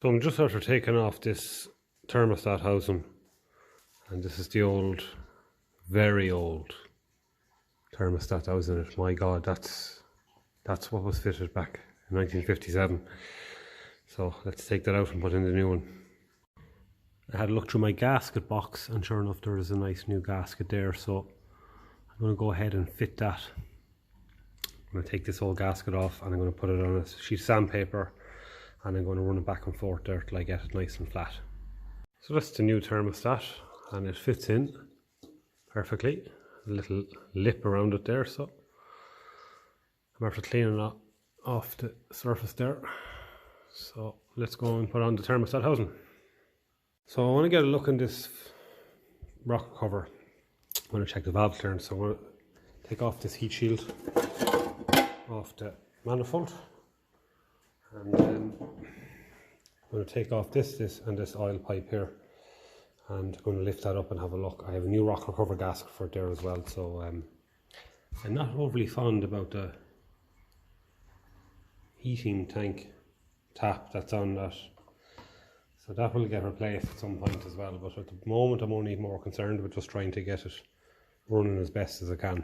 So I'm just after taking off this thermostat housing, and this is the old, very old thermostat that was in it. My God, that's what was fitted back in 1957. So let's take that out and put in the new one. I had a look through my gasket box, and sure enough there is a nice new gasket there, so I'm going to go ahead and fit that. I'm going to take this old gasket off and I'm going to put it on a sheet of sandpaper, and I'm going to run it back and forth there till I get it nice and flat. So that's the new thermostat, and it fits in perfectly. A little lip around it there, so I'm after cleaning that off the surface there. So let's go and put on the thermostat housing. So I want to get a look in this rocker cover. I'm going to check the valve clearance, so I'm going to take off this heat shield off the manifold, and then I'm going to take off this and this oil pipe here, and I'm going to lift that up and have a look. I have a new rocker cover gasket for it there as well, so I'm not overly fond about the heating tank tap that's on that, so that will get replaced at some point as well, but at the moment I'm only more concerned with just trying to get it running as best as I can.